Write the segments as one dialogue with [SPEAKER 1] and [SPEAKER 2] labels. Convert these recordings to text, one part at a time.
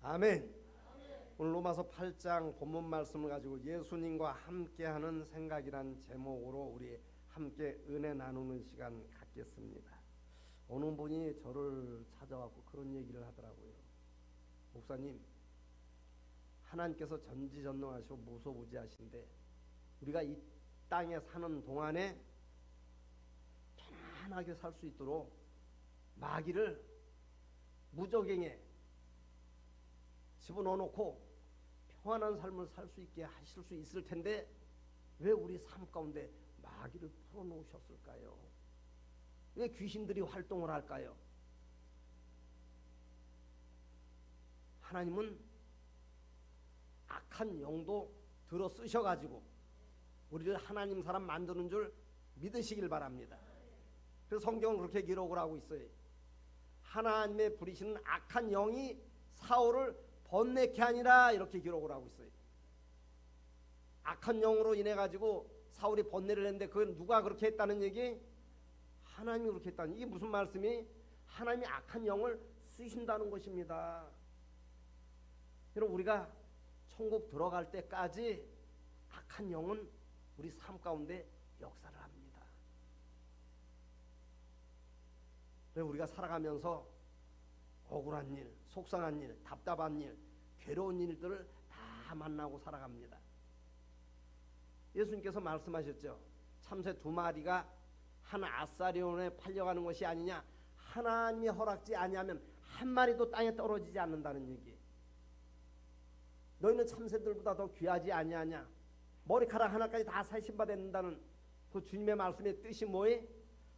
[SPEAKER 1] 아멘. 오늘 로마서 8장 본문 말씀을 가지고 예수님과 함께하는 생각이란 제목으로 우리 함께 은혜 나누는 시간 갖겠습니다. 어느 분이 저를 찾아와서 그런 얘기를 하더라고요. 목사님, 하나님께서 전지전능하시고 무소부지하신데 우리가 이 땅에 사는 동안에 편안하게 살 수 있도록 마귀를 무적행에 집어넣어 놓고 평안한 삶을 살 수 있게 하실 수 있을 텐데 왜 우리 삶 가운데 마귀를 풀어놓으셨을까요? 왜 귀신들이 활동을 할까요? 하나님은 악한 영도 들어 쓰셔가지고 우리를 하나님 사람 만드는 줄 믿으시길 바랍니다. 그래서 성경은 그렇게 기록을 하고 있어요. 하나님의 부리시는 악한 영이 사울을 번뇌케 하니라, 이렇게 기록을 하고 있어요. 악한 영으로 인해 가지고 사울이 번뇌를 했는데 그건 누가 그렇게 했다는 얘기? 하나님이 그렇게 했다는. 이게 무슨 말씀이? 하나님이 악한 영을 쓰신다는 것입니다. 여러분, 우리가 천국 들어갈 때까지 악한 영은 우리 삶 가운데 역사를 합니다. 그래서 우리가 살아가면서 억울한 일, 속상한 일, 답답한 일, 괴로운 일들을 다 만나고 살아갑니다. 예수님께서 말씀하셨죠. 참새 2마리가 한 아사리온에 팔려가는 것이 아니냐. 하나님이 허락지 아니하면 한 마리도 땅에 떨어지지 않는다는 얘기. 너희는 참새들보다 더 귀하지 아니하냐. 머리카락 하나까지 다 살신받는다는 그 주님의 말씀의 뜻이 뭐예요?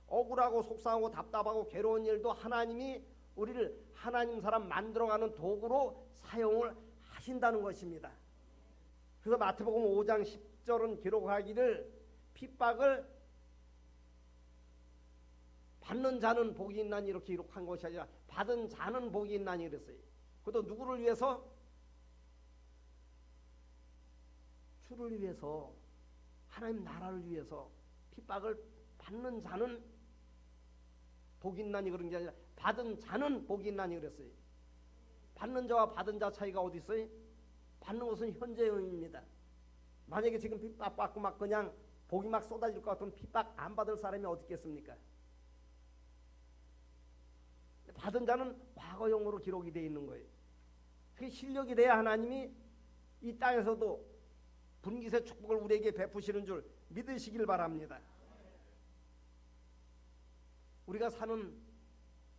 [SPEAKER 1] 억울하고 속상하고 답답하고 괴로운 일도 하나님이 우리를 하나님 사람 만들어가는 도구로 사용을 하신다는 것입니다. 그래서 마태복음 5장 10절은 기록하기를 핍박을 받는 자는 복이 있나니, 이렇게 기록한 것이 아니라 받은 자는 복이 있나니 그랬어요. 그것도 누구를 위해서? 주를 위해서, 하나님 나라를 위해서. 핍박을 받는 자는 복이 있나니 그런 게 아니라 받은 자는 복이 있나니 그랬어요. 받는 자와 받은 자 차이가 어디 있어요? 받는 것은 현재형입니다. 만약에 지금 핍박 받고 막 그냥 복이 막 쏟아질 것 같으면 핍박 안 받을 사람이 어디 있겠습니까? 받은 자는 과거형으로 기록이 되어 있는 거예요. 그게 실력이 돼야 하나님이 이 땅에서도 분깃의 축복을 우리에게 베푸시는 줄 믿으시길 바랍니다. 우리가 사는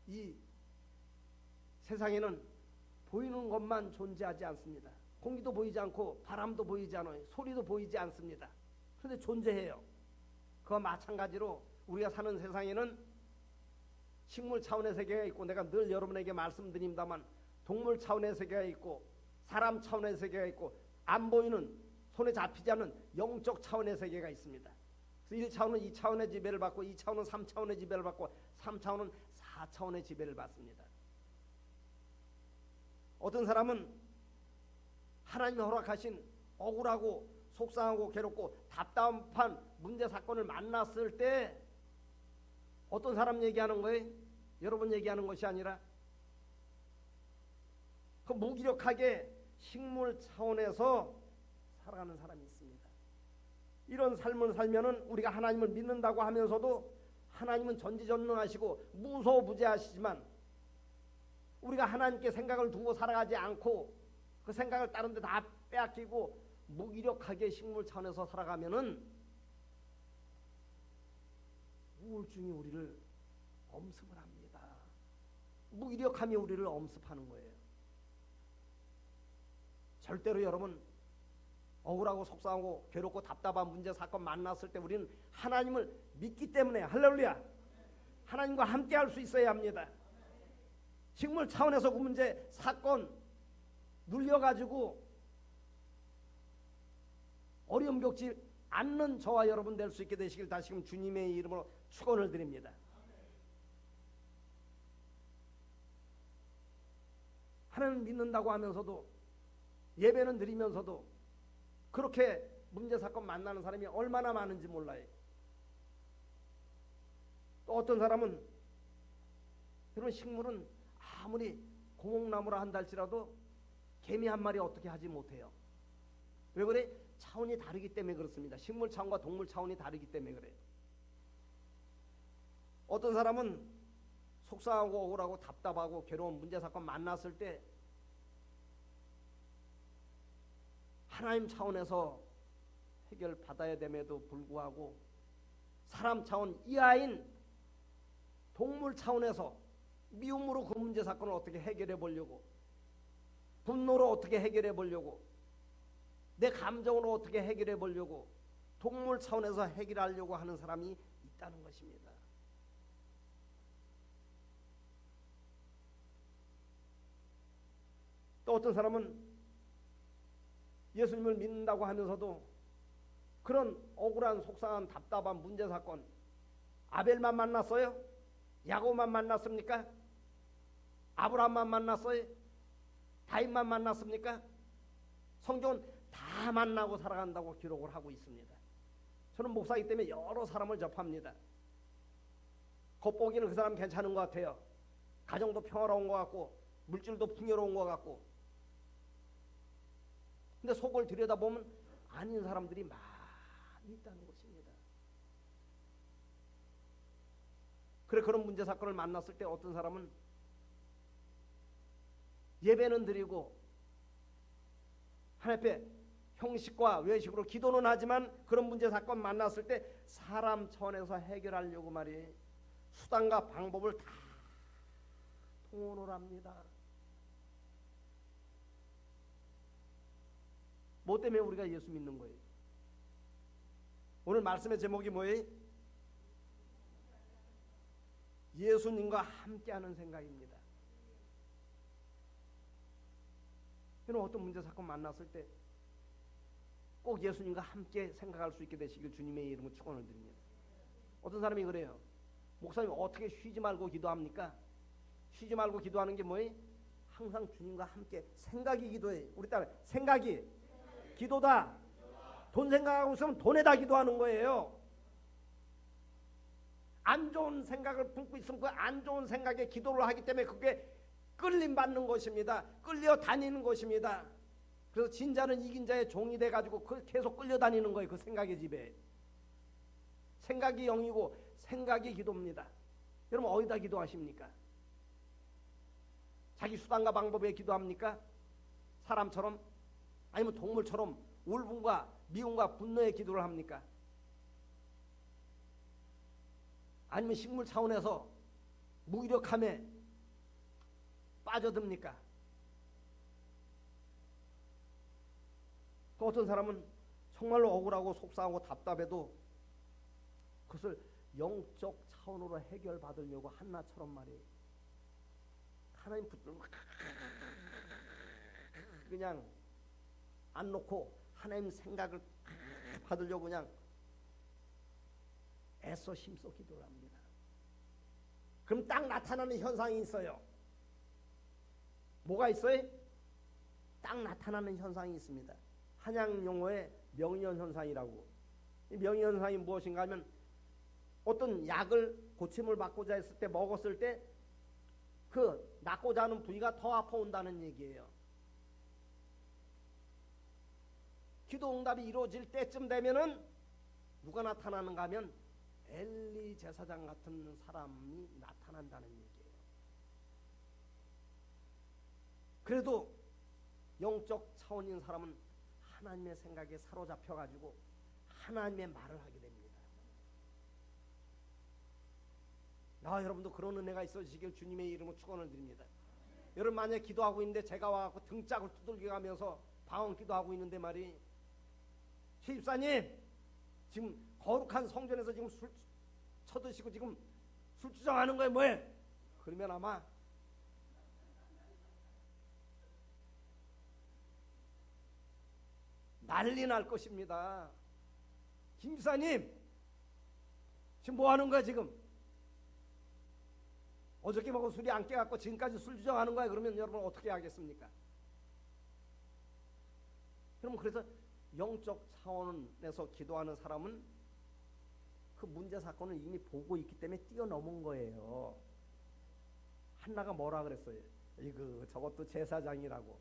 [SPEAKER 1] 이 세상에는 보이는 것만 존재하지 않습니다. 공기도 보이지 않고 바람도 보이지 않아요. 소리도 보이지 않습니다. 그런데 존재해요. 그와 마찬가지로 우리가 사는 세상에는 식물 차원의 세계가 있고, 내가 늘 여러분에게 말씀드립니다만 동물 차원의 세계가 있고 사람 차원의 세계가 있고 안 보이는, 손에 잡히지 않는 영적 차원의 세계가 있습니다. 그래서 1차원은 2차원의 지배를 받고 2차원은 3차원의 지배를 받고 3차원은 4차원의 지배를 받습니다. 어떤 사람은 하나님이 허락하신 억울하고 속상하고 괴롭고 답답한 문제 사건을 만났을 때 어떤 사람 얘기하는 거예요? 여러분 얘기하는 것이 아니라 그 무기력하게 식물 차원에서 살아가는 사람이 있습니다. 이런 삶을 살면은 우리가 하나님을 믿는다고 하면서도 하나님은 전지전능하시고 무소부지하시지만 우리가 하나님께 생각을 두고 살아가지 않고 그 생각을 다른 데 다 빼앗기고 무기력하게 식물 차원에서 살아가면은 우울증이 우리를 엄습을 합니다. 무기력함이 우리를 엄습하는 거예요. 절대로 여러분 억울하고 속상하고 괴롭고 답답한 문제 사건 만났을 때 우리는 하나님을 믿기 때문에, 할렐루야, 하나님과 함께 할 수 있어야 합니다. 식물 차원에서 그 문제 사건 눌려가지고 어려움 겪지 않는 저와 여러분 될 수 있게 되시길 다시금 주님의 이름으로 축원을 드립니다. 하나님 믿는다고 하면서도 예배는 드리면서도 그렇게 문제 사건 만나는 사람이 얼마나 많은지 몰라요. 또 어떤 사람은, 이런 식물은 아무리 고목나무라 한다 할지라도 개미 한 마리 어떻게 하지 못해요. 왜 그래? 차원이 다르기 때문에 그렇습니다. 식물 차원과 동물 차원이 다르기 때문에 그래요. 어떤 사람은 속상하고 억울하고 답답하고 괴로운 문제 사건 만났을 때 하나님 차원에서 해결받아야 됨에도 불구하고 사람 차원 이하인 동물 차원에서 미움으로 그 문제 사건을 어떻게 해결해 보려고, 분노로 어떻게 해결해 보려고, 내 감정으로 어떻게 해결해 보려고 동물 차원에서 해결하려고 하는 사람이 있다는 것입니다. 또 어떤 사람은 예수님을 믿는다고 하면서도 그런 억울한 속상한 답답한 문제 사건, 아벨만 만났어요? 야곱만 만났습니까? 아브라함만 만났어요? 다윗만 만났습니까? 성경은 다 만나고 살아간다고 기록을 하고 있습니다. 저는 목사이기 때문에 여러 사람을 접합니다. 겉보기는 그 사람 괜찮은 것 같아요. 가정도 평화로운 것 같고 물질도 풍요로운 것 같고, 근데 속을 들여다보면 아닌 사람들이 많이 있다는 것입니다. 그래, 그런 문제 사건을 만났을 때 어떤 사람은 예배는 드리고 하나님 앞에 형식과 외식으로 기도는 하지만 그런 문제 사건 만났을 때 사람 차원에서 해결하려고 말이에요, 수단과 방법을 다 통원을 합니다. 뭐 때문에 우리가 예수 믿는 거예요? 오늘 말씀의 제목이 뭐예요? 예수님과 함께하는 생각입니다. 여러분, 어떤 문제 사건 만났을 때 꼭 예수님과 함께 생각할 수 있게 되시길 주님의 이름으로 축원을 드립니다. 어떤 사람이 그래요. 목사님, 어떻게 쉬지 말고 기도합니까? 쉬지 말고 기도하는 게 뭐예요? 항상 주님과 함께 생각이 기도해. 우리 딸 생각이 기도다. 돈 생각하고 있으면 돈에다 기도하는 거예요. 안 좋은 생각을 품고 있으면 그 안 좋은 생각에 기도를 하기 때문에 그게 끌림 받는 것입니다. 끌려 다니는 것입니다. 그래서 진자는 이긴 자의 종이 돼가지고 계속 끌려다니는 거예요. 그 생각의 집에. 생각이 영이고 생각이 기도입니다. 여러분, 어디다 기도하십니까? 자기 수단과 방법에 기도합니까? 사람처럼? 아니면 동물처럼 울분과 미움과 분노의 기도를 합니까? 아니면 식물 차원에서 무기력함에 빠져듭니까? 또 어떤 사람은 정말로 억울하고 속상하고 답답해도 그것을 영적 차원으로 해결받으려고 한나처럼 말이에요, 하나님 붙들고 그냥 안 놓고 하나님 생각을 받으려고 그냥 애써 힘써 기도를 합니다. 그럼 딱 나타나는 현상이 있어요. 뭐가 있어요? 딱 나타나는 현상이 있습니다. 한양 용어의 명의현 현상이라고. 이 명의현 현상이 무엇인가 하면 어떤 약을 고침을 받고자 했을 때 먹었을 때 그 낫고자 하는 부위가 더 아파온다는 얘기예요. 기도 응답이 이루어질 때쯤 되면은 누가 나타나는가 하면 엘리 제사장 같은 사람이 나타난다는 얘기예요. 그래도 영적 차원인 사람은 하나님의 생각에 사로잡혀가지고 하나님의 말을 하게 됩니다. 여러분도 그런 은혜가 있어지시길 주님의 이름으로 축원을 드립니다. 여러분, 만약에 기도하고 있는데 제가 와서 등짝을 두들겨 가면서 방언 기도하고 있는데 말이, 최 집사님 지금 거룩한 성전에서 지금 술 쳐드시고 지금 술 주정하는 거예요 뭐해? 그러면 아마 난리 날 것입니다. 김 집사님 지금 뭐 하는 거야 지금? 어저께 먹은 술이 안 깨갖고 지금까지 술 주정하는 거야. 그러면 여러분 어떻게 하겠습니까? 여러분, 그래서 영적 차원에서 기도하는 사람은 그 문제 사건을 이미 보고 있기 때문에 뛰어넘은 거예요. 한나가 뭐라 그랬어요? 이거 저것도 제사장이라고.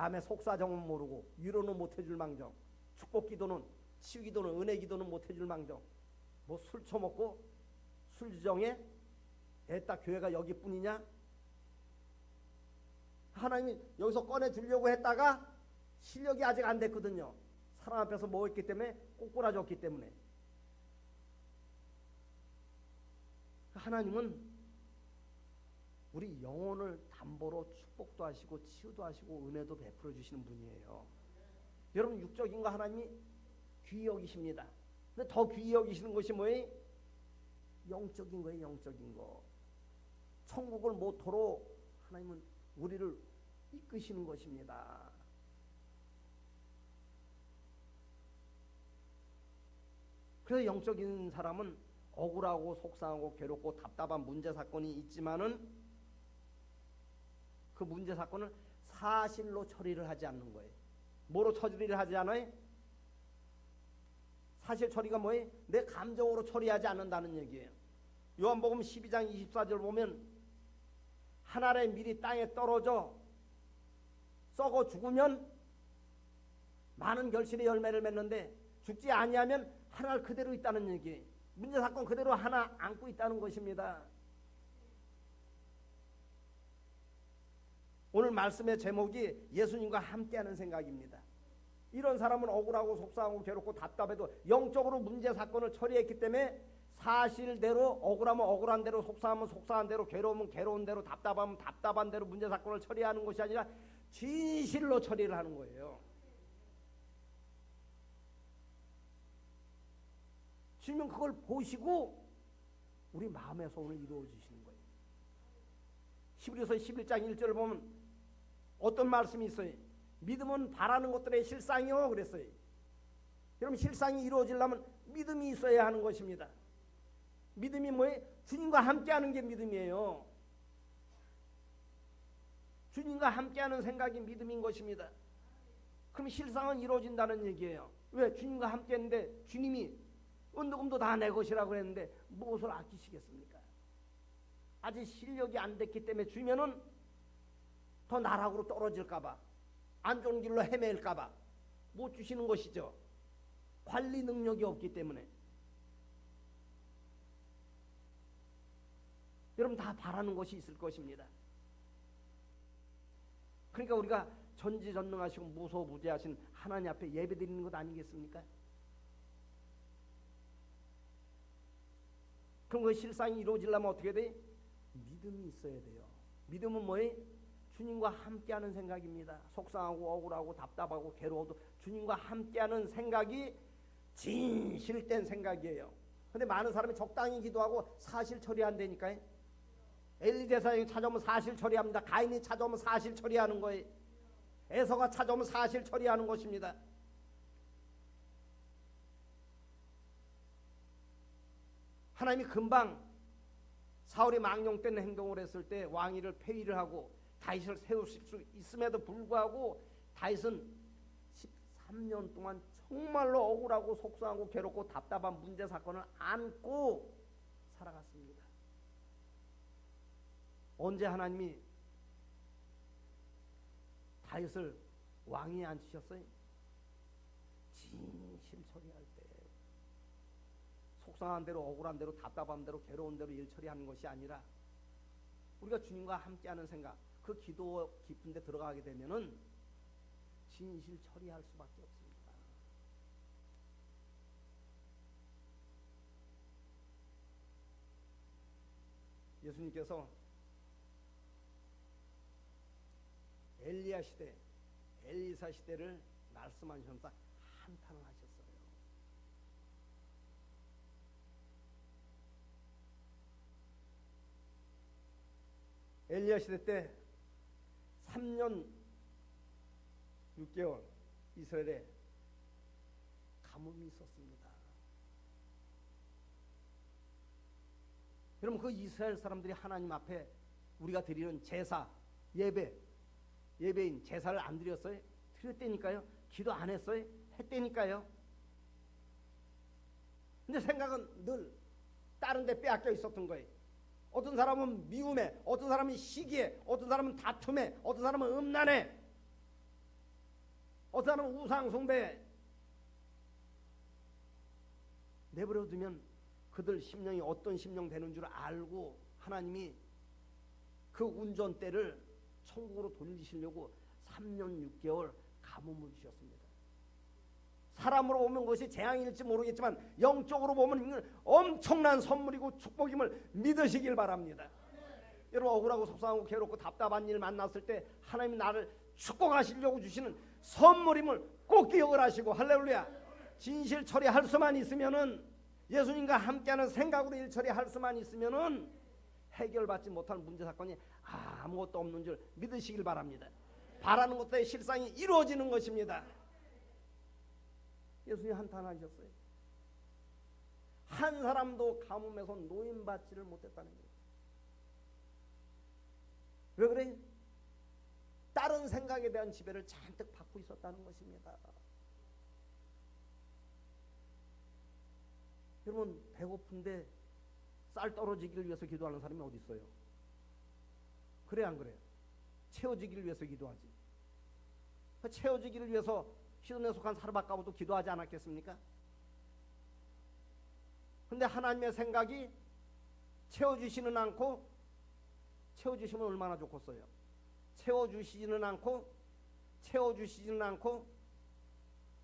[SPEAKER 1] 남의 속사정은 모르고 위로는 못해줄 망정, 축복기도는 치유기도는 은혜기도는 못해줄 망정, 뭐 술 처먹고 술주정에 애따 교회가 여기뿐이냐? 하나님이 여기서 꺼내주려고 했다가 실력이 아직 안 됐거든요. 사람 앞에서 뭐 했기 때문에, 꼬꾸라졌기 때문에. 하나님은 우리 영혼을 담보로 축복도 하시고 치유도 하시고 은혜도 베풀어 주시는 분이에요. 여러분, 육적인 거 하나님이 귀히 여기십니다. 근데 더 귀히 여기시는 것이 뭐예요? 영적인 거예요. 영적인 거. 천국을 모토로 하나님은 우리를 이끄시는 것입니다. 그래서 영적인 사람은 억울하고 속상하고 괴롭고 답답한 문제 사건이 있지만은 그 문제 사건을 사실로 처리를 하지 않는 거예요. 뭐로 처리를 하지 않아요? 사실 처리가 뭐예요? 내 감정으로 처리하지 않는다는 얘기예요. 요한복음 12장 24절 보면 한 알의 밀이 땅에 떨어져 썩어 죽으면 많은 결실의 열매를 맺는데 죽지 아니하면 한 알 그대로 있다는 얘기예요. 문제 사건 그대로 하나 안고 있다는 것입니다. 오늘 말씀의 제목이 예수님과 함께하는 생각입니다. 이런 사람은 억울하고 속상하고 괴롭고 답답해도 영적으로 문제 사건을 처리했기 때문에 사실대로, 억울하면 억울한 대로, 속상하면 속상한 대로, 괴로우면 괴로운 대로, 답답하면 답답한 대로 문제 사건을 처리하는 것이 아니라 진실로 처리를 하는 거예요. 주님은 그걸 보시고 우리 마음의 소원을 이루어 주시는 거예요. 히브리서 11장 1절을 보면 어떤 말씀이 있어요? 믿음은 바라는 것들의 실상이요 그랬어요. 그럼 실상이 이루어지려면 믿음이 있어야 하는 것입니다. 믿음이 뭐예요? 주님과 함께하는 게 믿음이에요. 주님과 함께하는 생각이 믿음인 것입니다. 그럼 실상은 이루어진다는 얘기예요. 왜? 주님과 함께했는데 주님이 은도금도 다 내 것이라고 했는데 무엇을 아끼시겠습니까? 아직 실력이 안 됐기 때문에 주면은 더 나락으로 떨어질까봐, 안 좋은 길로 헤매일까봐 못 주시는 것이죠. 관리 능력이 없기 때문에. 여러분 다 바라는 것이 있을 것입니다. 그러니까 우리가 전지전능하시고 무소부재하신 하나님 앞에 예배드리는 것 아니겠습니까? 그럼 그 실상이 이루어지려면 어떻게 돼? 믿음이 있어야 돼요. 믿음은 뭐예요? 주님과 함께하는 생각입니다. 속상하고 억울하고 답답하고 괴로워도 주님과 함께하는 생각이 진실된 생각이에요. 근데 많은 사람이 적당히 기도하고 사실 처리 안 되니까요. 엘리 제사장이 찾아오면 사실 처리합니다. 가인이 찾아오면 사실 처리하는 거예요. 에서가 찾아오면 사실 처리하는 것입니다. 하나님이 금방 사울이 망령된 행동을 했을 때 왕위를 폐위를 하고 다윗을 세우실 수 있음에도 불구하고 다윗은 13년 동안 정말로 억울하고 속상하고 괴롭고 답답한 문제 사건을 안고 살아갔습니다. 언제 하나님이 다윗을 왕위에 앉히셨어요? 진실 처리할 때. 속상한 대로, 억울한 대로, 답답한 대로, 괴로운 대로 일 처리하는 것이 아니라 우리가 주님과 함께하는 생각, 그 기도 깊은 데 들어가게 되면은 진실 처리할 수밖에 없습니다. 예수님께서 엘리야 시대, 엘리사 시대를 말씀하시면서 한탄을 하셨어요. 엘리야 시대 때 3년 6개월 이스라엘에 가뭄이 있었습니다. 여러분 그 이스라엘 사람들이 하나님 앞에 우리가 드리는 제사, 예배인 제사를 안 드렸어요? 드렸다니까요. 기도 안 했어요? 했다니까요. 근데 생각은 늘 다른 데 빼앗겨 있었던 거예요. 어떤 사람은 미움에, 어떤 사람은 시기에, 어떤 사람은 다툼에, 어떤 사람은 음란에. 어떤 사람은 우상숭배 내버려 두면 그들 심령이 어떤 심령 되는 줄 알고 하나님이 그 운전대를 천국으로 돌리시려고 3년 6개월 가뭄을 주셨습니다. 사람으로 보면 것이 재앙일지 모르겠지만 영적으로 보면 엄청난 선물이고 축복임을 믿으시길 바랍니다. 여러분, 억울하고 속상하고 괴롭고 답답한 일 만났을 때 하나님이 나를 축복하시려고 주시는 선물임을 꼭 기억을 하시고, 할렐루야. 진실 처리할 수만 있으면은, 예수님과 함께하는 생각으로 일 처리할 수만 있으면은 해결받지 못할 문제 사건이 아무것도 없는 줄 믿으시길 바랍니다. 바라는 것들의 실상이 이루어지는 것입니다. 예수님 한탄하셨어요. 한 사람도 가뭄에서 노임받지를 못했다는 거예요. 왜 그래? 다른 생각에 대한 지배를 잔뜩 받고 있었다는 것입니다. 여러분, 배고픈데 쌀 떨어지기를 위해서 기도하는 사람이 어디 있어요? 그래 안 그래요? 채워지기를 위해서 기도하지. 그 채워지기를 위해서 시돈에 속한 사르밧가보도 기도하지 않았겠습니까? 근데 하나님의 생각이 채워주시는 않고, 채워주시면 얼마나 좋겠어요. 채워주시지는 않고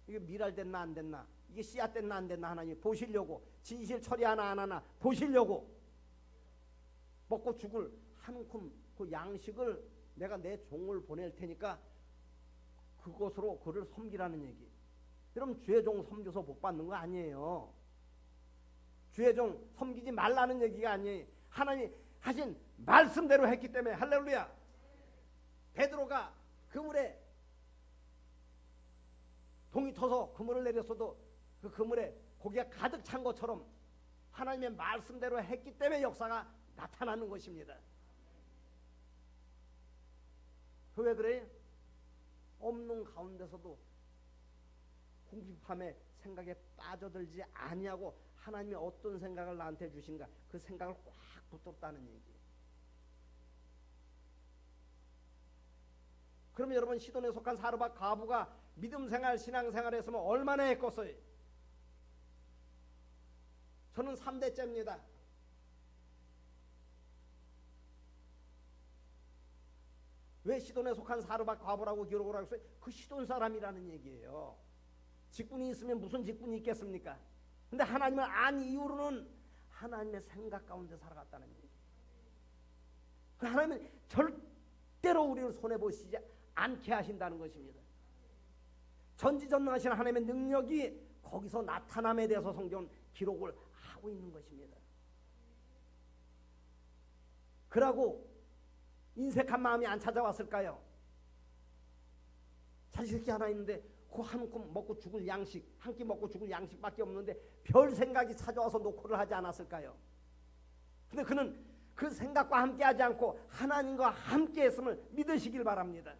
[SPEAKER 1] 이게 미랄됐나 안 됐나, 이게 씨앗 됐나 안 됐나 하나님 보시려고, 진실 처리하나 안 하나 보시려고 먹고 죽을 한 움큼 그 양식을 내가 내 종을 보낼 테니까 그것으로 그를 섬기라는 얘기. 여러분, 주의 종 섬겨서 복 받는 거 아니에요. 주의 종 섬기지 말라는 얘기가 아니에요. 하나님 하신 말씀대로 했기 때문에, 할렐루야. 베드로가 그물에 동이 터서 그물을 내렸어도 그 그물에 고기가 가득 찬 것처럼 하나님의 말씀대로 했기 때문에 역사가 나타나는 것입니다. 그 왜 그래요? 없는 가운데서도 궁핍함에 생각에 빠져들지 아니하고 하나님이 어떤 생각을 나한테 주신가, 그 생각을 꽉 붙들었다는 얘기예요. 그러면 여러분, 시돈에 속한 사르밧 과부가 믿음생활, 신앙생활에서는 얼마나 했겠어요? 저는 3대째입니다. 왜 시돈에 속한 사르밧 과부라고 기록을 하고 있어요? 그 시돈 사람이라는 얘기예요. 직분이 있으면 무슨 직분이 있겠습니까? 근데 하나님을 안 이유로는 하나님의 생각 가운데 살아갔다는 얘기예요. 하나님은 절대로 우리를 손해보시지 않게 하신다는 것입니다. 전지전능하신 하나님의 능력이 거기서 나타남에 대해서 성경은 기록을 하고 있는 것입니다. 그러고 인색한 마음이 안 찾아왔을까요? 자식이 하나 있는데 그 한 움큼 먹고 죽을 양식, 한 끼 먹고 죽을 양식밖에 없는데 별 생각이 찾아와서 노크를 하지 않았을까요? 근데 그는 그 생각과 함께하지 않고 하나님과 함께했음을 믿으시길 바랍니다.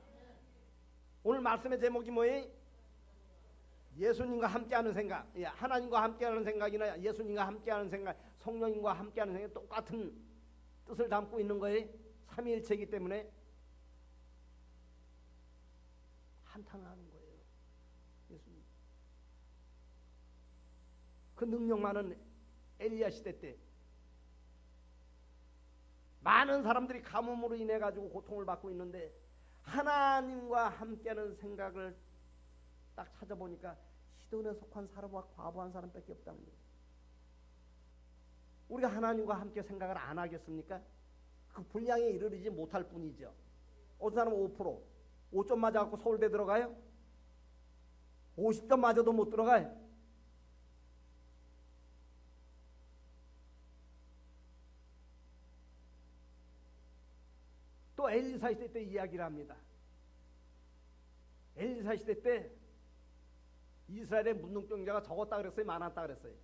[SPEAKER 1] 오늘 말씀의 제목이 뭐예요? 예수님과 함께하는 생각. 하나님과 함께하는 생각이나 예수님과 함께하는 생각, 성령님과 함께하는 생각이 똑같은 뜻을 담고 있는 거예요. 삼위일체이기 때문에 한탄하는 거예요. 예수님. 그 능력 많은 엘리야 시대 때 많은 사람들이 가뭄으로 인해 가지고 고통을 받고 있는데 하나님과 함께하는 생각을 딱 찾아보니까 시돈에 속한 사람과 과부한 사람밖에 없다는 거예요. 우리가 하나님과 함께 생각을 안 하겠습니까? 그 분량에 이르지 못할 뿐이죠. 어떤 사람은 5%, 5점 맞아갖고 서울대 들어가요? 50점 맞아도 못 들어가요. 또 엘리사 시대 때 이야기를 합니다. 엘리사 시대 때 이스라엘의 문둥병자가 적었다 그랬어요? 많았다 그랬어요?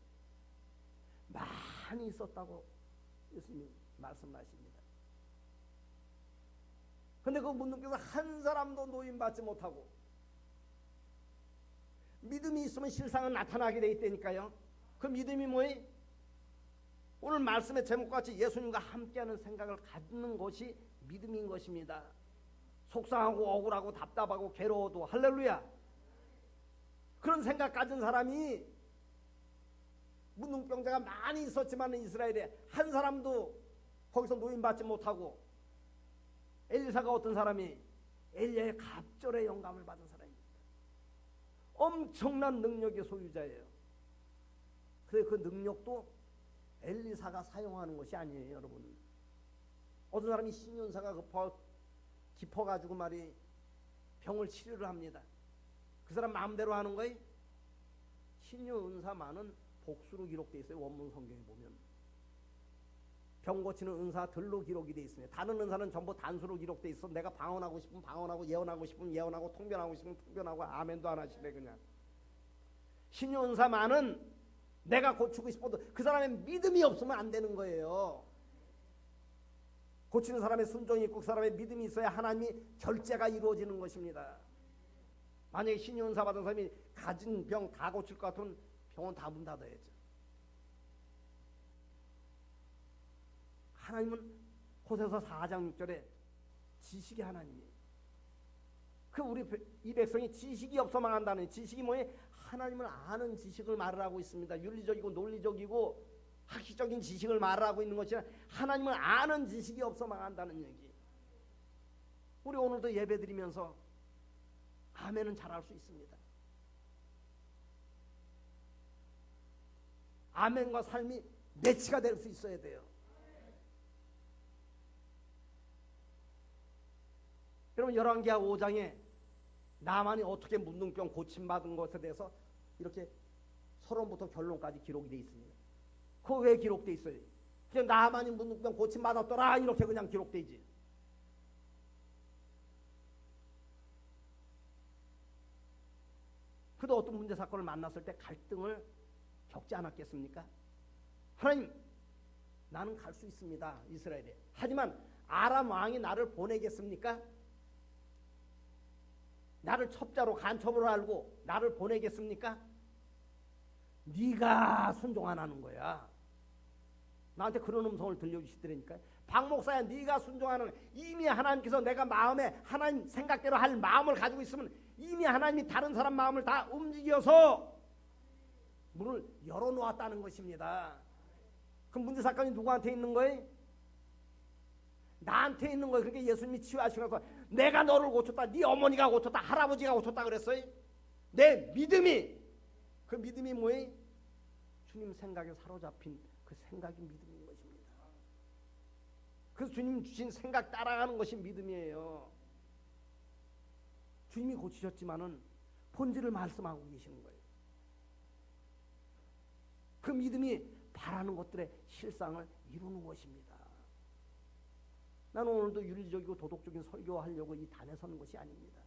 [SPEAKER 1] 많이 있었다고 예수님 말씀하십니다. 근데 그 문둥병자 한 사람도 노임받지 못하고 믿음이 있으면 실상은 나타나게 돼 있다니까요. 그 믿음이 뭐예요? 오늘 말씀의 제목과 같이 예수님과 함께하는 생각을 갖는 것이 믿음인 것입니다. 속상하고 억울하고 답답하고 괴로워도 할렐루야. 그런 생각 가진 사람이 문둥병자가 많이 있었지만 이스라엘에 한 사람도 거기서 노인받지 못하고 엘리사가 어떤 사람이 엘리야의 갑절의 영감을 받은 사람입니다. 엄청난 능력의 소유자예요. 그런데 그 능력도 엘리사가 사용하는 것이 아니에요, 여러분. 어떤 사람이 신윤사가 깊어가지고 말이 병을 치료를 합니다. 그 사람 마음대로 하는 거예요. 신유은사만은 복수로 기록되어 있어요. 원문 성경에 보면 병 고치는 은사들로 기록이 되어 있습니다. 다른 은사는 전부 단수로 기록되어 있어. 내가 방언하고 싶으면 방언하고, 예언하고 싶으면 예언하고, 통변하고 싶으면 통변하고, 아멘도 안 하시네 그냥. 신유은사만은 내가 고치고 싶어도 그 사람의 믿음이 없으면 안 되는 거예요. 고치는 사람의 순종이 있고 그 사람의 믿음이 있어야 하나님이 결제가 이루어지는 것입니다. 만약에 신유은사 받은 사람이 가진 병 다 고칠 것 같으면 병원 다 문 닫아야죠. 하나님은 호세서 4장 6절에 지식의 하나님이에요. 그 우리 이 백성이 지식이 없어 망한다는, 지식이 뭐예요? 하나님을 아는 지식을 말을 하고 있습니다. 윤리적이고 논리적이고 학식적인 지식을 말을 하고 있는 것이 아니라 하나님을 아는 지식이 없어 망한다는 얘기. 우리 오늘도 예배 드리면서 아멘은 잘할 수 있습니다. 아멘과 삶이 매치가 될 수 있어야 돼요. 여러분 열왕기하 5장에 나만이 어떻게 문둥병 고침받은 것에 대해서 이렇게 서론부터 결론까지 기록이 되어 있습니다. 그거 왜 기록되어 있어요? 그냥 나만이 문둥병 고침받았더라 이렇게 그냥 기록되지. 그도 어떤 문제 사건을 만났을 때 갈등을 겪지 않았겠습니까? 하나님, 나는 갈 수 있습니다. 이스라엘에. 하지만 아람 왕이 나를 보내겠습니까? 나를 첩자로 간첩으로 알고 나를 보내겠습니까? 네가 순종 안 하는 거야. 나한테 그런 음성을 들려주시더라니까. 박 목사야, 네가 순종하는 거야. 이미 하나님께서 내가 마음에 하나님 생각대로 할 마음을 가지고 있으면 이미 하나님이 다른 사람 마음을 다 움직여서 문을 열어놓았다는 것입니다. 그럼 문제 사건이 누구한테 있는 거예요? 나한테 있는 거예요. 그러니까 예수님이 치유하시면서 내가 너를 고쳤다, 네 어머니가 고쳤다, 할아버지가 고쳤다 그랬어요. 내 믿음이, 그 믿음이 뭐예요? 주님 생각에 사로잡힌 그 생각이 믿음인 것입니다. 그래서 주님 주신 생각 따라가는 것이 믿음이에요. 주님이 고치셨지만은 본질을 말씀하고 계시는 거예요. 그 믿음이 바라는 것들의 실상을 이루는 것입니다. 나는 오늘도 윤리적이고 도덕적인 설교하려고 이 단에 서는 것이 아닙니다.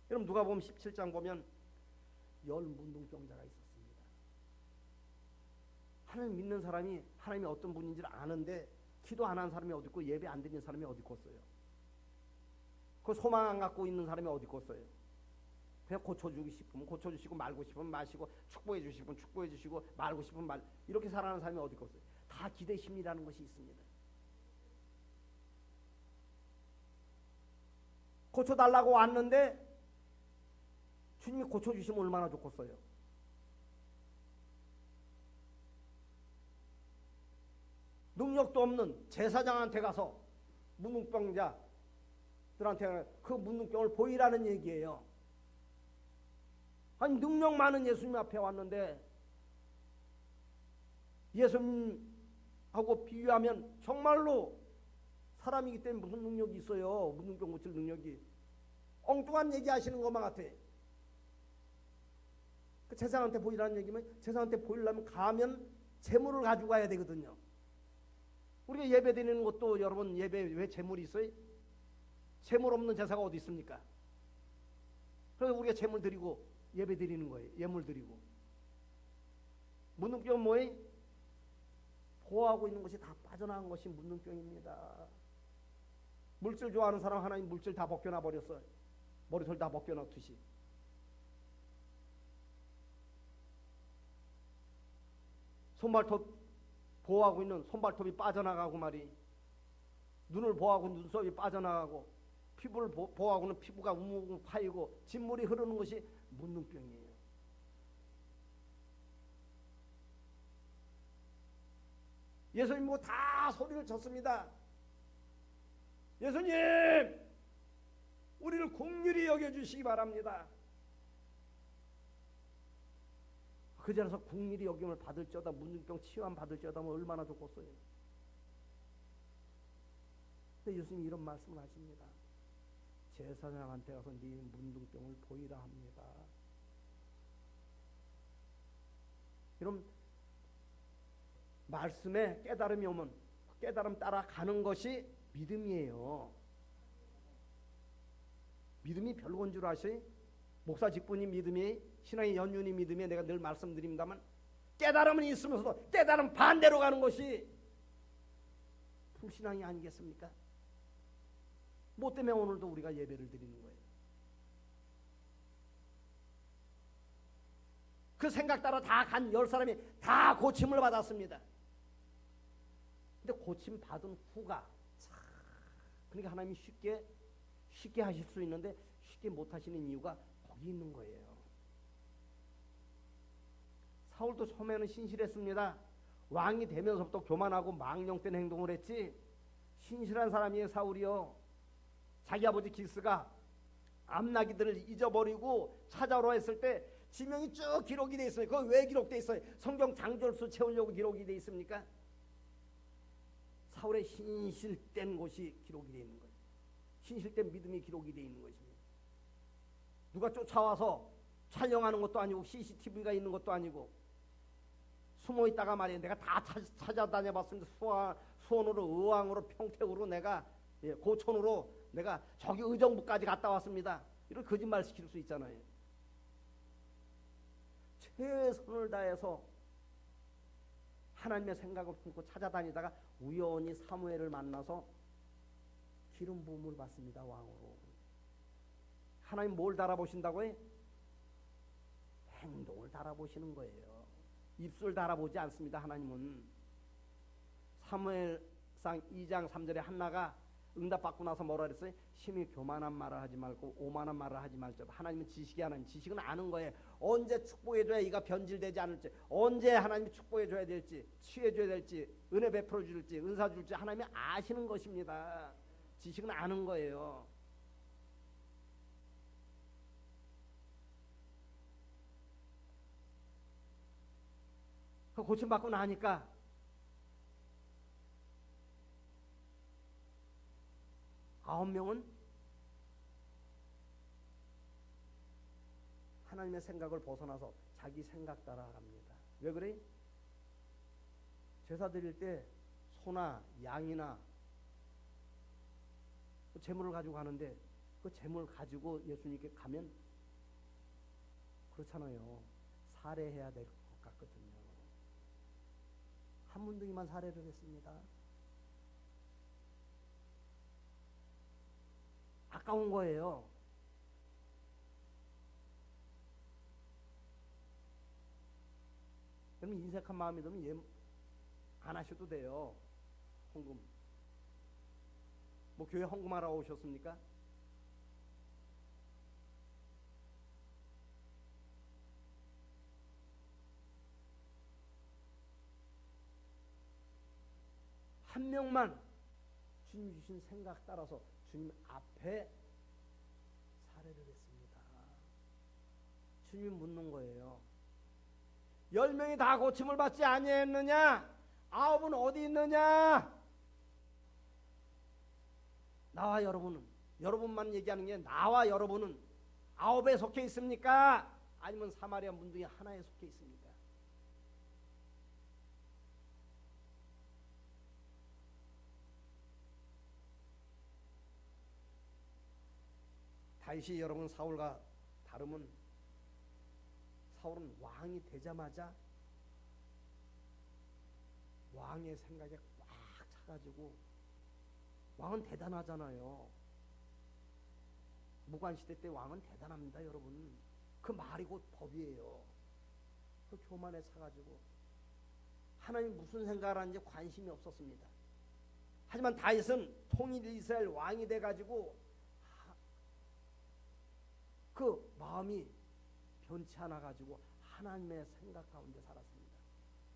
[SPEAKER 1] 여러분 누가복음 17장 보면 10문둥병자가 있었습니다. 하나님 믿는 사람이 하나님이 어떤 분인지를 아는데 기도 안 한 사람이 어디 있고 예배 안 드리는 사람이 어디 있겠어요? 그 소망 안 갖고 있는 사람이 어디 있겠어요? 그냥 고쳐주고 싶으면 고쳐주시고 말고 싶으면 마시고 축복해 주시면 축복해 주시고 말고 싶으면 말, 이렇게 살아가는 사람이 어디 있겠어요? 다 기대 심리라는 것이 있습니다. 고쳐달라고 왔는데 주님이 고쳐주시면 얼마나 좋겠어요. 능력도 없는 제사장한테 가서 문둥병자들한테 그 문둥병을 보이라는 얘기예요. 아니 능력 많은 예수님 앞에 왔는데 예수님하고 비교하면 정말로 사람이기 때문에 무슨 능력이 있어요. 문둥병 고칠 능력이. 엉뚱한 얘기 하시는 것만 같아. 그 제사장한테 보이라는 얘기면 제사장한테 보이려면 가면 재물을 가지고 가야 되거든요. 우리가 예배 드리는 것도 여러분 예배 왜 재물이 있어요? 재물 없는 제사가 어디 있습니까? 그래서 우리가 재물 드리고 예배 드리는 거예요. 예물 드리고. 문둥병은 뭐예요? 보호하고 있는 것이 다 빠져나간 것이 문둥병입니다. 물질 좋아하는 사람 하나님 물질 다 벗겨놔 버렸어요. 머리털 다 벗겨놓듯이. 손발톱 보호하고 있는 손발톱이 빠져나가고 말이, 눈을 보호하고 눈썹이 빠져나가고 피부를 보호하고는 피부가 우웅 파이고 진물이 흐르는 것이 문둥병이에요. 예수님 뭐 다 소리를 쳤습니다. 예수님, 우리를 긍휼히 여겨주시기 바랍니다. 그 자리에서 긍휼히 여김을 받을지어다 문둥병 치유함 받을지어다 뭐 얼마나 좋겠어요. 근데 예수님이 이런 말씀을 하십니다. 제사장한테 가서 네 문둥병을 보이라 합니다. 이런 말씀에 깨달음이 오면 깨달음 따라 가는 것이 믿음이에요. 믿음이 별건 줄 아셔요? 목사 직분이 믿음이, 신앙의 연륜이 믿음이, 내가 늘 말씀드립니다만 깨달음은 있으면서도 깨달음 반대로 가는 것이 불신앙이 아니겠습니까? 뭐 때문에 오늘도 우리가 예배를 드리는 거예요? 그 생각 따라 다 간 10사람이 다 고침을 받았습니다. 근데 고침 받은 후가 그러니까 하나님이 쉽게 하실 수 있는데 쉽게 못 하시는 이유가 거기 있는 거예요. 사울도 처음에는 신실했습니다. 왕이 되면서부터 교만하고 망령된 행동을 했지. 신실한 사람이에요. 사울이요. 자기 아버지 기스가 암나기들을 잊어버리고 찾아오라 했을 때 지명이 쭉 기록이 돼 있어요. 그거 왜 기록돼 있어요? 성경 장절수 채우려고 기록이 돼 있습니까? 사울의 신실된 곳이 기록이 돼 있는 거예요. 신실된 믿음이 기록이 돼 있는 것입니다. 누가 쫓아와서 촬영하는 것도 아니고 CCTV가 있는 것도 아니고 숨어 있다가 말이에요. 내가 다 찾아다녀봤습니다. 수원으로, 의왕으로, 평택으로, 내가 고촌으로 내가 저기 의정부까지 갔다 왔습니다. 이런 거짓말 시킬 수 있잖아요. 최선을 다해서 하나님의 생각을 품고 찾아다니다가 우연히 사무엘을 만나서 기름 부음을 받습니다. 왕으로. 하나님 뭘 달아보신다고요? 행동을 달아보시는 거예요. 입술 달아보지 않습니다. 하나님은. 사무엘상 2장 3절에 한나가 응답받고 나서 뭐라 그랬어요? 심히 교만한 말을 하지 말고 오만한 말을 하지 말지어다. 하나님은 지식이 하나님, 지식은 아는 거예요. 언제 축복해줘야 이가 변질되지 않을지, 언제 하나님이 축복해줘야 될지, 취해줘야 될지, 은혜 베풀어 줄지, 은사 줄지 하나님이 아시는 것입니다. 지식은 아는 거예요. 그 고침받고 나니까 아홉 명은 하나님의 생각을 벗어나서 자기 생각 따라갑니다. 왜 그래? 제사 드릴 때 소나 양이나 재물을 가지고 가는데 그 재물 가지고 예수님께 가면 그렇잖아요. 살해해야 될 것 같거든요. 한 문둥이만 살해를 했습니다. 아까운 거예요. 그럼 인색한 마음이 들면 안 하셔도 돼요. 헌금. 뭐 교회 헌금하러 오셨습니까? 한 명만 주님 주신 생각 따라서 주님 앞에 살해를 했습니다. 주님 묻는 거예요. 10명이 다 고침을 받지 아니했느냐? 9은 어디 있느냐? 나와 여러분은, 여러분만 얘기하는 게 나와 여러분은 9에 속해 있습니까? 아니면 사마리아 문둥이 하나에 속해 있습니까? 다윗이 여러분 사울과 다름은 사울은 왕이 되자마자 왕의 생각에 꽉 차가지고 왕은 대단하잖아요. 무관시대 때 왕은 대단합니다. 여러분 그 말이 곧 법이에요. 그 교만에 차가지고 하나님 무슨 생각을 하는지 관심이 없었습니다. 하지만 다윗은 통일 이스라엘 왕이 돼가지고 그 마음이 변치 않아 가지고 하나님의 생각 가운데 살았습니다.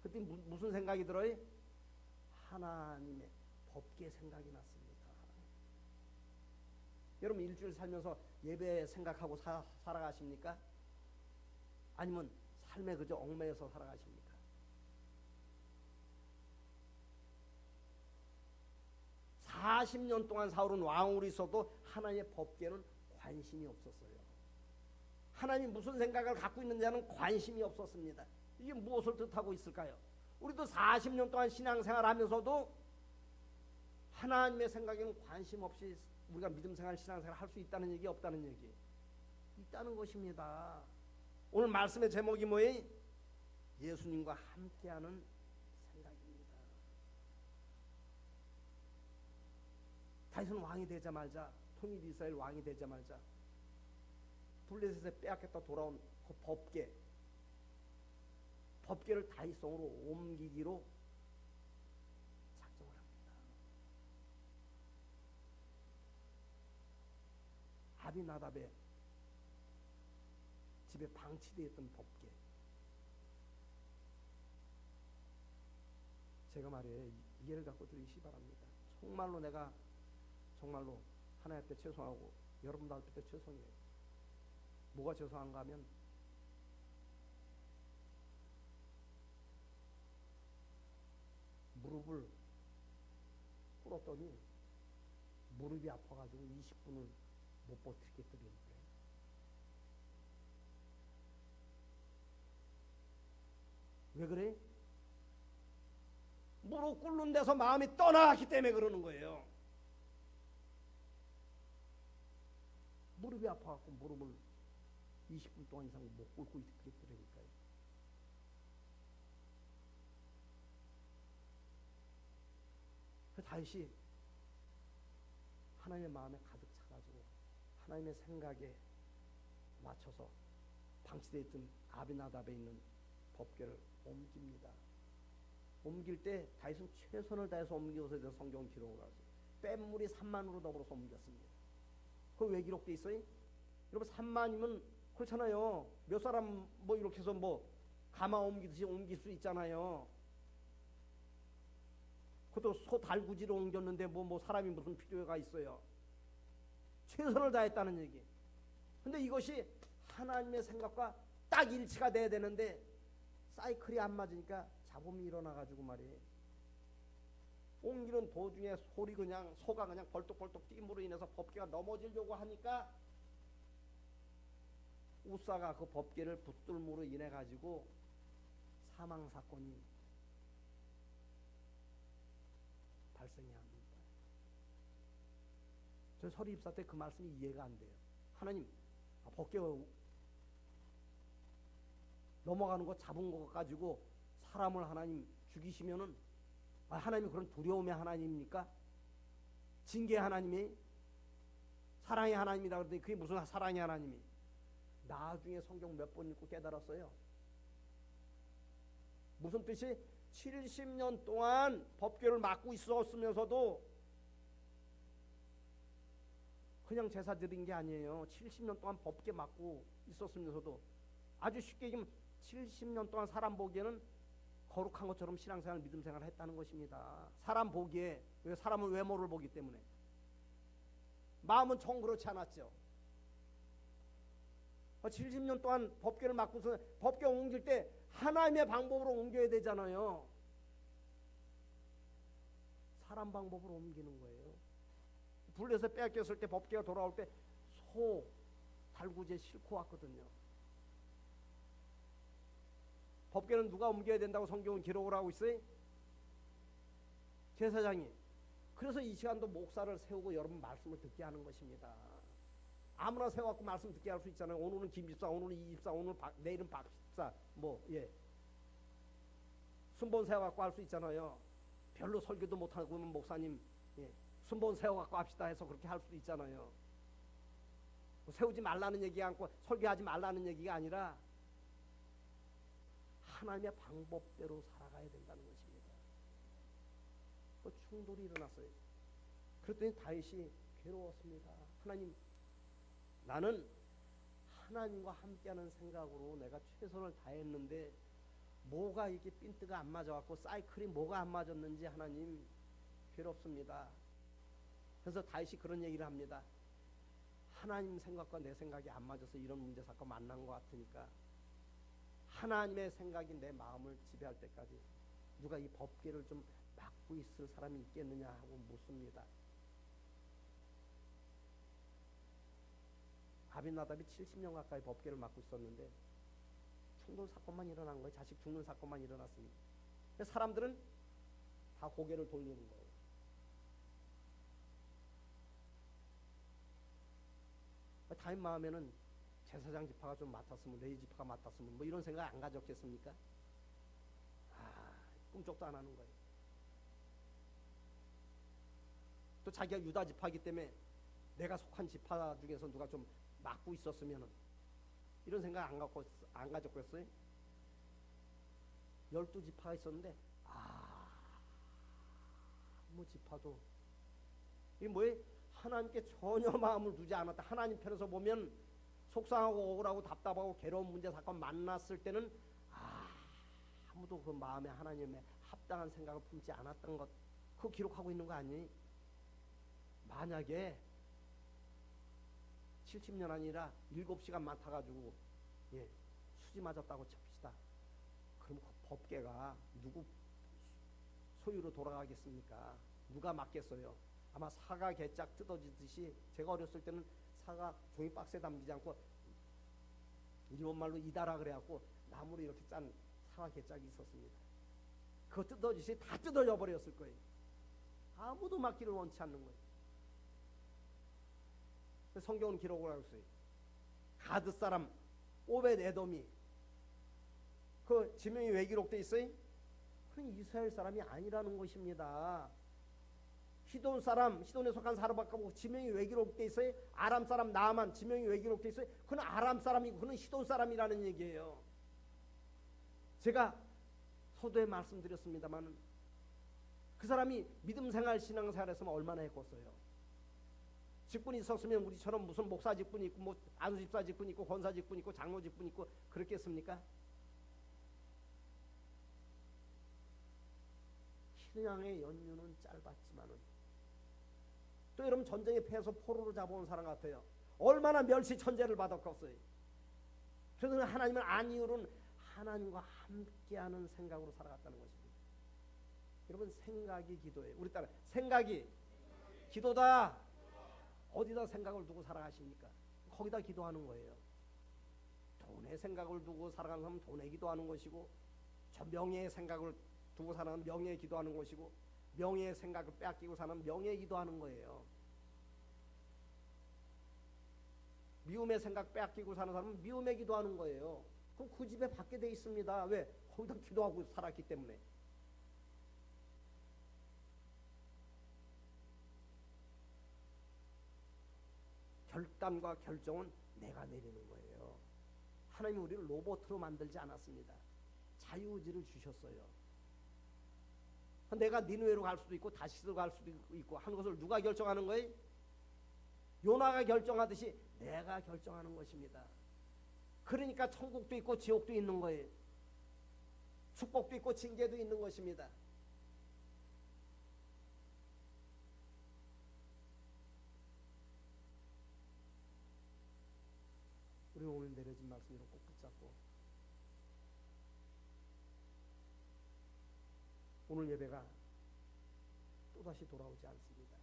[SPEAKER 1] 그때 무슨 생각이 들어요? 하나님의 법계 생각이 났습니다. 여러분 일주일 살면서 예배 생각하고 살아가십니까? 아니면 삶에 그저 얽매여서 살아가십니까? (40년) 동안 사울은 왕으로 있어도 하나님의 법계는 관심이 없었어요. 하나님이 무슨 생각을 갖고 있는지는 관심이 없었습니다. 이게 무엇을 뜻하고 있을까요? 우리도 40년 동안 신앙생활 하면서도 하나님의 생각에는 관심 없이 우리가 믿음생활 신앙생활 할 수 있다는 얘기 없다는 얘기? 있다는 것입니다. 오늘 말씀의 제목이 뭐예요? 예수님과 함께하는 생각입니다. 다윗은 왕이 되자마자, 통일 이스라엘 왕이 되자마자 블레셋에 빼앗겼다 돌아온 그 법궤를 다윗성으로 옮기기로 작정을 합니다. 아비나답의 집에 방치되어 있던 법궤, 제가 말이에요, 이해를 갖고 들으시기 바랍니다. 정말로 내가 정말로 하나님 앞에 죄송하고 여러분들 앞에 죄송해요. 뭐가 죄송한가 하면 무릎을 꿇었더니 무릎이 아파가지고 20분을 못 버티겠더래요. 왜 그래? 무릎 꿇는 데서 마음이 떠나갔기 때문에 그러는 거예요. 무릎이 아파갖고 무릎을 20분 동안 이상 못 꿇고 있겠더라니까요. 그 다윗이 하나님의 마음에 가득 차가지고 하나님의 생각에 맞춰서 방치되어 있던 아비나답에 있는 법궤를 옮깁니다. 옮길 때 다윗은 최선을 다해서 옮겨서 성경 기록을 하죠. 뺨물이 3만으로 더불어서 옮겼습니다. 그거 왜 기록돼 있어요? 여러분 3만이면 그렇잖아요. 몇 사람 뭐 이렇게 해서 뭐 가마 옮기듯이 옮길 수 있잖아요. 그것도 소 달구지로 옮겼는데 뭐 사람이 무슨 필요가 있어요. 최선을 다했다는 얘기. 근데 이것이 하나님의 생각과 딱 일치가 돼야 되는데 사이클이 안 맞으니까 잡음이 일어나가지고 말이에요. 옮기는 도중에 소가 그냥 벌떡벌떡 뛰므로 인해서 법궤가 넘어지려고 하니까 우사가 그 법궤를 붙들므로 인해 가지고 사망 사건이 발생해야 합니다. 저 서리 입사 때 그 말씀이 이해가 안 돼요. 하나님, 법궤가 넘어가는 거 잡은 거 가지고 사람을 하나님 죽이시면은 하나님이 그런 두려움의 하나님입니까? 징계의 하나님이? 사랑의 하나님이다 그러더니 그게 무슨 사랑의 하나님이? 나중에 성경 몇 번 읽고 깨달았어요. 무슨 뜻이? 70년 동안 법궤를 맡고 있었으면서도 그냥 제사 드린 게 아니에요. 70년 동안 법궤 맡고 있었으면서도 아주 쉽게 얘기하면 70년 동안 사람 보기에는 거룩한 것처럼 신앙생활, 믿음생활을 했다는 것입니다. 사람 보기에, 왜 사람은 외모를 보기 때문에. 마음은 정 그렇지 않았죠. 70년 동안 법궤를 맡고서 법궤 옮길 때 하나님의 방법으로 옮겨야 되잖아요. 사람 방법으로 옮기는 거예요. 불에서 빼앗겼을 때 법궤가 돌아올 때 소 달구지에 싣고 왔거든요. 법궤는 누가 옮겨야 된다고 성경은 기록을 하고 있어요? 제사장이. 그래서 이 시간도 목사를 세우고 여러분 말씀을 듣게 하는 것입니다. 아무나 세워갖고 말씀 듣게 할 수 있잖아요. 오늘은 김 집사, 오늘은 이 집사, 내일은 박 집사, 순번 세워갖고 할 수 있잖아요. 별로 설교도 못하고 목사님, 순번 세워갖고 합시다 해서 그렇게 할 수도 있잖아요. 세우지 말라는 얘기가 아니고 설교하지 말라는 얘기가 아니라 하나님의 방법대로 살아가야 된다는 것입니다. 또 충돌이 일어났어요. 그랬더니 다윗이 괴로웠습니다. 하나님, 나는 하나님과 함께하는 생각으로 내가 최선을 다했는데 뭐가 이렇게 핀트가 안 맞아갖고 사이클이 뭐가 안 맞았는지 하나님 괴롭습니다. 그래서 다윗이 그런 얘기를 합니다. 하나님 생각과 내 생각이 안 맞아서 이런 문제 사건 만난 것 같으니까 하나님의 생각이 내 마음을 지배할 때까지 누가 이 법궤를 좀 막고 있을 사람이 있겠느냐 하고 묻습니다. 아빈나답이 70년 가까이 법궤를 맡고 있었는데 충돌 사건만 일어난 거예요. 자식 죽는 사건만 일어났습니다. 사람들은 다 고개를 돌리는 거예요. 다윗 마음에는 제사장 지파가 좀 맡았으면, 레위 지파가 맡았으면 뭐 이런 생각 안 가졌겠습니까? 꿈쩍도 안 하는 거예요. 또 자기가 유다 지파이기 때문에 내가 속한 지파 중에서 누가 좀 맡고 있었으면은 이런 생각 안 가졌겠어요? 12지파가 있었는데 뭐 지파도 이게 뭐예요? 하나님께 전혀 마음을 두지 않았다. 하나님 편에서 보면 속상하고 억울하고 답답하고 괴로운 문제 사건 만났을 때는 아무도 그 마음에 하나님의 합당한 생각을 품지 않았던 것, 그거 기록하고 있는 거 아니에요? 만약에 70년 아니라 7시간 맡아가지고 수지 맞았다고 칩시다. 그럼 그 법궤가 누구 소유로 돌아가겠습니까? 누가 맡겠어요? 아마 사과 개짝 뜯어지듯이, 제가 어렸을 때는 사과 종이 박스에 담기지 않고 일본말로 이다라 그래갖고 나무로 이렇게 짠 사과 개짝이 있었습니다. 그거 뜯어지듯이 다 뜯어져 버렸을 거예요. 아무도 맡기를 원치 않는 거예요. 성경은 기록을 하고 있어요. 가드 사람 오벳 에돔이 그 지명이 왜 기록돼 있어요? 그건 이스라엘 사람이 아니라는 것입니다. 시돈 사람, 시돈에 속한 사람밖에 지명이 왜 기록돼 있어요? 아람 사람 나아만 지명이 왜 기록돼 있어요? 그는 아람 사람이고 그는 시돈 사람이라는 얘기예요. 제가 서두에 말씀드렸습니다만 그 사람이 믿음 생활 신앙 생활했으면 얼마나 했겠어요. 직분이 있었으면 우리처럼 무슨 목사 직분이 있고 뭐 안수집사 직분이 있고 권사 직분이 있고 장로 직분이 있고 그렇겠습니까? 신앙의 연륜은 짧았지만은 또 여러분 전쟁에 패해서 포로로 잡아온 사람 같아요. 얼마나 멸시 천재를 받았겠어요. 그래서 하나님은 아니오는 하나님과 함께하는 생각으로 살아갔다는 것입니다. 여러분 생각이 기도예요. 우리 따라 생각이 기도다. 어디다 생각을 두고 살아가십니까? 거기다 기도하는 거예요. 돈의 생각을 두고 살아가는 사람은 돈에 기도하는 것이고, 저 명예의 생각을 두고 사는 명예에 기도하는 것이고, 명예의 생각을 빼앗기고 사는 명예에 기도하는 거예요. 미움의 생각 빼앗기고 사는 사람은 미움에 기도하는 거예요. 그럼 그 집에 받게 돼 있습니다. 왜? 거기다 기도하고 살았기 때문에. 결단과 결정은 내가 내리는 거예요. 하나님이 우리를 로봇으로 만들지 않았습니다. 자유의지를 주셨어요. 내가 니느웨로 갈 수도 있고 다시스로 갈 수도 있고 하는 것을 누가 결정하는 거예요? 요나가 결정하듯이 내가 결정하는 것입니다. 그러니까 천국도 있고 지옥도 있는 거예요. 축복도 있고 징계도 있는 것입니다. 우리 오늘 내려진 말씀으로 꼭 붙잡고 오늘 예배가 또다시 돌아오지 않습니다.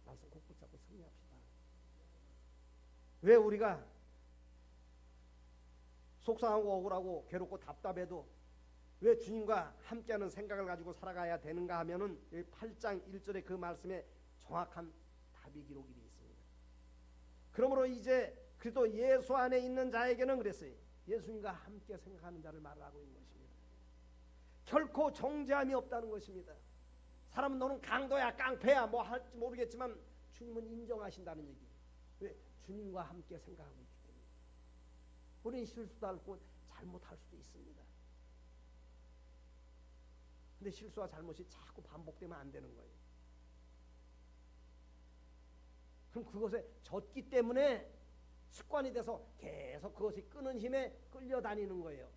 [SPEAKER 1] 말씀 꼭 붙잡고 승리합시다. 왜 우리가 속상하고 억울하고 괴롭고 답답해도 왜 주님과 함께하는 생각을 가지고 살아가야 되는가 하면은 8장 1절의 그 말씀에 정확한 답이 기록이 되어 있습니다. 그러므로 이제 그리스도 예수 안에 있는 자에게는 그랬어요. 예수님과 함께 생각하는 자를 말하고 있는 것입니다. 결코 정죄함이 없다는 것입니다. 사람은 너는 강도야 깡패야 뭐 할지 모르겠지만 주님은 인정하신다는 얘기. 왜? 주님과 함께 생각하고 있기 때문에. 우리는 실수도 하고 잘못할 수도 있습니다. 근데 실수와 잘못이 자꾸 반복되면 안 되는 거예요. 그럼 그것에 졌기 때문에 습관이 돼서 계속 그것이 끄는 힘에 끌려다니는 거예요.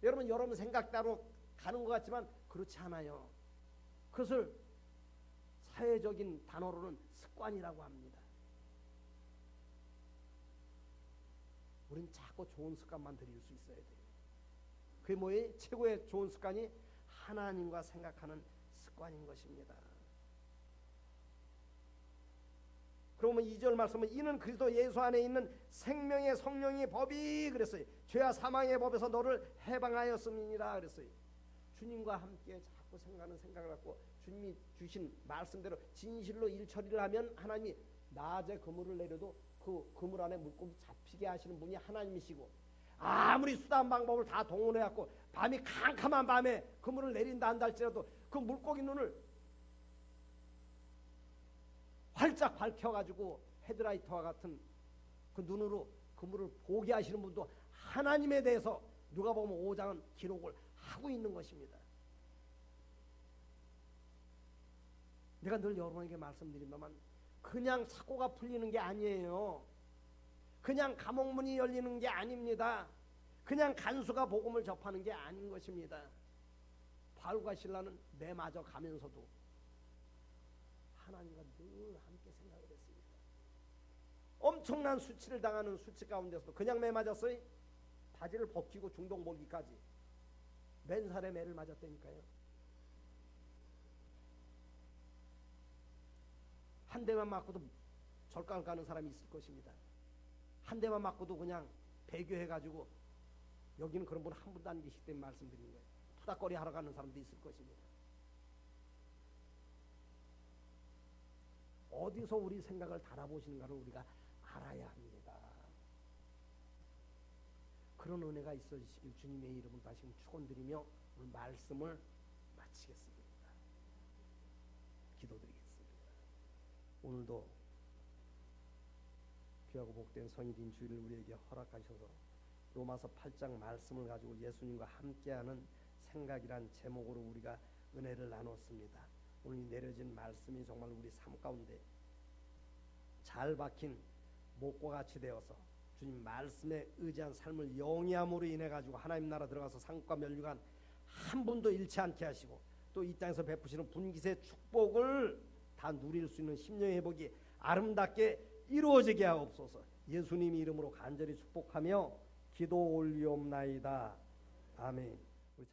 [SPEAKER 1] 여러분 생각대로 가는 것 같지만 그렇지 않아요. 그것을 사회적인 단어로는 습관이라고 합니다. 우리는 자꾸 좋은 습관만 들일 수 있어야 돼요. 그게 뭐예요? 최고의 좋은 습관이 하나님과 생각하는 습관인 것입니다. 그러면 2절 말씀은 이는 그리스도 예수 안에 있는 생명의 성령의 법이 그랬어요. 죄와 사망의 법에서 너를 해방하였음이니라 그랬어요. 주님과 함께 자꾸 생각을 갖고 주님이 주신 말씀대로 진실로 일처리를 하면 하나님이 낮에 그물을 내려도 그 그물 안에 물고기 잡히게 하시는 분이 하나님이시고, 아무리 수단 방법을 다 동원해 갖고 밤이 캄캄한 밤에 그물을 내린다 한다 할지라도 그 물고기 눈을 활짝 밝혀가지고 헤드라이터와 같은 그 눈으로 그물을 보게 하시는 분도 하나님에 대해서 누가 보면 5장은 기록을 하고 있는 것입니다. 내가 늘 여러분에게 말씀드린다만 그냥 사고가 풀리는 게 아니에요. 그냥 감옥문이 열리는 게 아닙니다. 그냥 간수가 복음을 접하는 게 아닌 것입니다. 바울과 실라는 내마저 가면서도 하나님과 늘 함께 생각을 했습니다. 엄청난 수치를 당하는 수치 가운데서도 그냥 매 맞았어요. 바지를 벗기고 중동 몰기까지 맨살에 매를 맞았다니까요. 한 대만 맞고도 절강을 가는 사람이 있을 것입니다. 한 대만 맞고도 그냥 배교해가지고 여기는 그런 분 한 분도 안 계시기 때문에 말씀드리는 거예요. 투닥거리 하러 가는 사람도 있을 것입니다. 어디서 우리 생각을 달아보시는가를 우리가 알아야 합니다. 그런 은혜가 있어지시길 주님의 이름으로 다시 축원드리며 오늘 말씀을 마치겠습니다. 기도드리겠습니다. 오늘도 귀하고 복된 성일인 주일을 우리에게 허락하셔서 로마서 8장 말씀을 가지고 예수님과 함께하는 생각이란 제목으로 우리가 은혜를 나눴습니다. 오늘 내려진 말씀이 정말 우리 삶 가운데 잘 박힌 목과 같이 되어서 주님 말씀에 의지한 삶을 영위함으로 인해 가지고 하나님 나라 들어가서 상과 면류관 한 분도 잃지 않게 하시고 또 이 땅에서 베푸시는 분깃의 축복을 다 누릴 수 있는 심령의 회복이 아름답게 이루어지게 하옵소서. 예수님 이름으로 간절히 축복하며 기도 올리옵나이다. 아멘. 우리